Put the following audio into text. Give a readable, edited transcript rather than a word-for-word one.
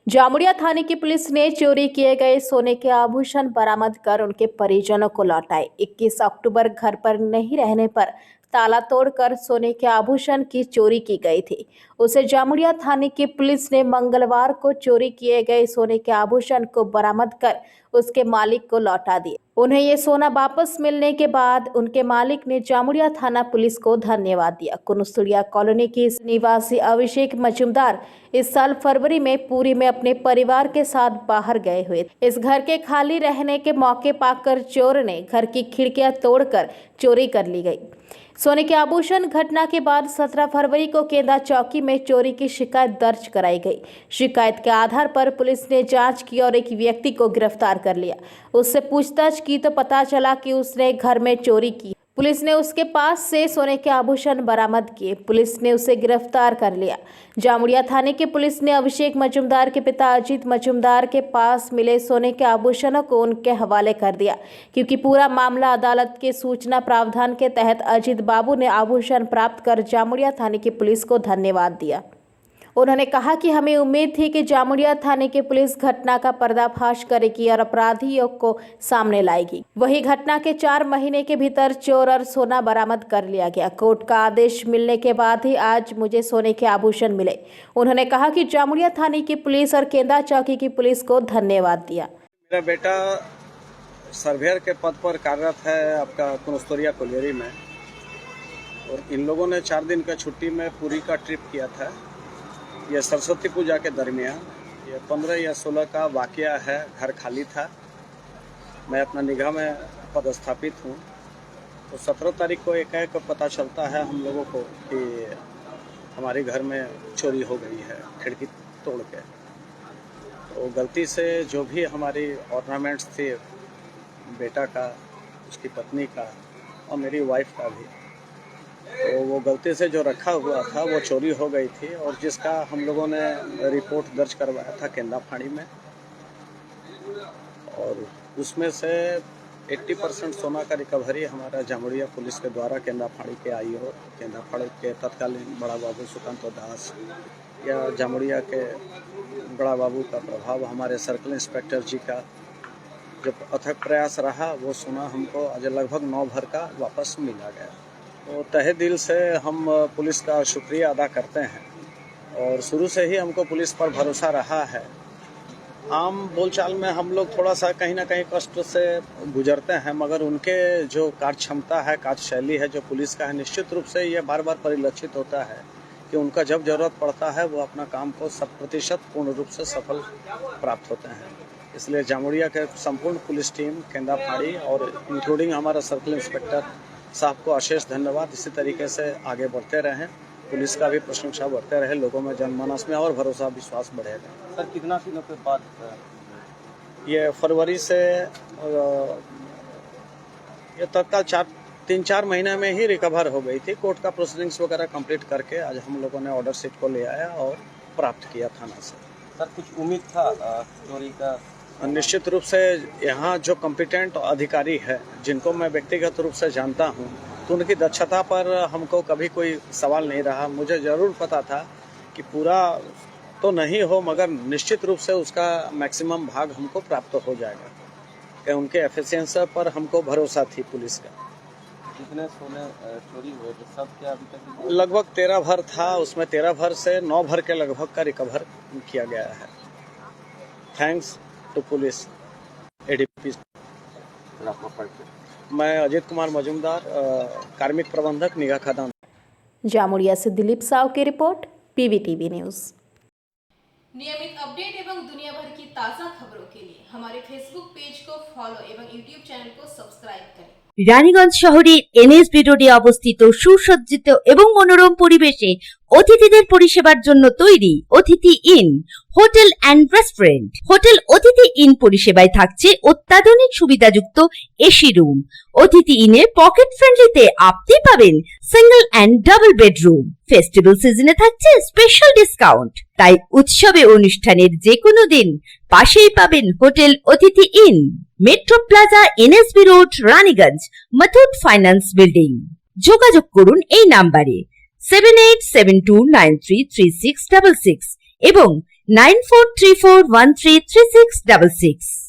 जामुड़िया थाने की पुलिस ने चोरी किए गए सोने के आभूषण बरामद कर उनके परिजनों को लौटाए। 21 अक्टूबर घर पर नहीं रहने पर ताला तोड़कर सोने के आभूषण की चोरी की गई थी। उसे जामुड़िया थाने की पुलिस ने मंगलवार को चोरी किए गए सोने के आभूषण को बरामद कर उसके मालिक को लौटा दिए। उन्हें ये सोना वापस मिलने के बाद उनके मालिक ने जामुड़िया थाना पुलिस को धन्यवाद दिया। कुनुस्तुड़िया कॉलोनी की निवासी अभिषेक मजूमदार इस साल फरवरी में पुरी में अपने परिवार के साथ बाहर गए हुए। इस घर के खाली रहने के मौके पाकर चोर ने घर की खिड़कियां तोड़कर चोरी कर ली गई। सोने के आभूषण घटना के बाद 17 फरवरी को केंदा चौकी में चोरी की शिकायत दर्ज कराई गई। शिकायत के आधार पर पुलिस ने जांच की और एक व्यक्ति को गिरफ्तार कर लिया। उससे पूछताछ की तो पता चला कि उसने घर में चोरी की। पुलिस ने उसके पास से सोने के आभूषण बरामद किए। पुलिस ने उसे गिरफ्तार कर लिया। जामुड़िया थाने की पुलिस ने अभिषेक मजूमदार के पिता अजीत मजूमदार के पास मिले सोने के आभूषणों को उनके हवाले कर दिया, क्योंकि पूरा मामला अदालत के सूचना प्रावधान के तहत अजीत बाबू ने आभूषण प्राप्त कर जामुड़िया थाने की पुलिस को धन्यवाद दिया। उन्होंने कहा कि हमें उम्मीद थी कि जामुड़िया थाने की पुलिस घटना का पर्दाफाश करेगी और अपराधियों को सामने लाएगी। वही घटना के 4 महीने के भीतर चोर और सोना बरामद कर लिया गया। कोर्ट का आदेश मिलने के बाद ही आज मुझे सोने के आभूषण मिले। उन्होंने कहा कि जामुड़िया थाने की पुलिस और केंदा चौकी की पुलिस को धन्यवाद दिया। मेरा बेटा सर्वेयर के पद पर कार्यरत है आपका कुनुस्तुड़िया कॉलोनी में, और इन लोगों ने 4 दिन का छुट्टी में पुरी का ट्रिप किया था। यह सरस्वती पूजा के दरमियान ये 15 या 16 का वाकया है। घर खाली था, मैं अपना निगाह में पदस्थापित हूँ। तो 17 तारीख को एकाएक पता चलता है हम लोगों को कि हमारे घर में चोरी हो गई है खिड़की तोड़ के। तो गलती से जो भी हमारी ऑर्नामेंट्स थे, बेटा का, उसकी पत्नी का और मेरी वाइफ का भी, तो वो गलती से जो रखा हुआ था वो चोरी हो गई थी, और जिसका हम लोगों ने रिपोर्ट दर्ज करवाया था केंदा फाड़ी में। और उसमें से 80% सोना का रिकवरी हमारा जामुड़िया पुलिस के द्वारा केंदा फाड़ी के आई हो। केंदा फाड़ी के तत्कालीन बड़ा बाबू सुकांत दास या जामुड़िया के बड़ा बाबू का प्रभाव, हमारे सर्कल इंस्पेक्टर जी का जो अथक प्रयास रहा, वो सोना हमको आज लगभग 9 भर का वापस मिला गया। तो तहे दिल से हम पुलिस का शुक्रिया अदा करते हैं, और शुरू से ही हमको पुलिस पर भरोसा रहा है। आम बोलचाल में हम लोग थोड़ा सा कहीं ना कहीं कष्ट से गुजरते हैं, मगर उनके जो कार्य क्षमता है, कार्यशैली है जो पुलिस का है, निश्चित रूप से ये बार बार परिलक्षित होता है कि उनका जब जरूरत पड़ता है वो अपना काम को 100% पूर्ण रूप से सफल प्राप्त होते हैं। इसलिए जामुड़िया के संपूर्ण पुलिस टीम केंदा फाड़ी और इंक्लूडिंग हमारा सर्कल इंस्पेक्टर साहब को अशेष धन्यवाद। इसी तरीके से आगे बढ़ते रहें, पुलिस का भी प्रशंसा बढ़ते रहे, लोगों में जनमानस में और भरोसा विश्वास बढ़ेगा। सर, कितना दिनों के बाद ये फरवरी से ये तत्काल 3-4 महीने में ही रिकवर हो गई थी। कोर्ट का प्रोसीडिंग्स वगैरह कंप्लीट करके आज हम लोगों ने ऑर्डर शीट को ले आया और प्राप्त किया थाना से। सर, कुछ उम्मीद था चोरी का? निश्चित रूप से यहाँ जो कॉम्पिटेंट अधिकारी है, जिनको मैं व्यक्तिगत रूप से जानता हूँ, तो उनकी दक्षता पर हमको कभी कोई सवाल नहीं रहा। मुझे ज़रूर पता था कि पूरा तो नहीं हो, मगर निश्चित रूप से उसका मैक्सिमम भाग हमको प्राप्त हो जाएगा, कि उनके एफिशिएंसी पर हमको भरोसा थी पुलिस का। जितने सोने चोरी हुए थे सब क्या अभी तक? लगभग 13 भर था, उसमें 13 भर से 9 भर के लगभग का रिकवर किया गया है। Thanks to police ADP. मैं अजीत कुमार मजूमदार, कार्मिक प्रबंधक, निगाह खदान। जामुड़िया से दिलीप साव की रिपोर्ट, PVTV न्यूज। नियमित अपडेट एवं दुनिया भर की ताज़ा खबरों के लिए हमारे फेसबुक पेज को फॉलो एवं यूट्यूब चैनल को सब्सक्राइब करें। রানীগঞ্জ শহরের NSB রোডে অবস্থিত সুসজ্জিত এবং মনোরম পরিবেশে অতিথিদের পরিষেবার জন্য তৈরি অতিথি in hotel and restaurant. Hotel অতিথি ইন পরিষেবায় থাকছে অত্যাধুনিক সুবিধাযুক্ত এসি রুম। অতিথি ইনে পকেট ফ্রেন্ডলিতে আপনি পাবেন single and double bedroom. Festival সিজনে থাকছে স্পেশাল ডিসকাউন্ট। তাই উৎসবে অনুষ্ঠানের যে কোনো দিন পাশেই পাবেন হোটেল অতিথি in, metro plaza, NSB road, Raniganj, Muthoot finance building. যোগাযোগ করুন এই নাম্বারে 7872933666 এবং 9434133666।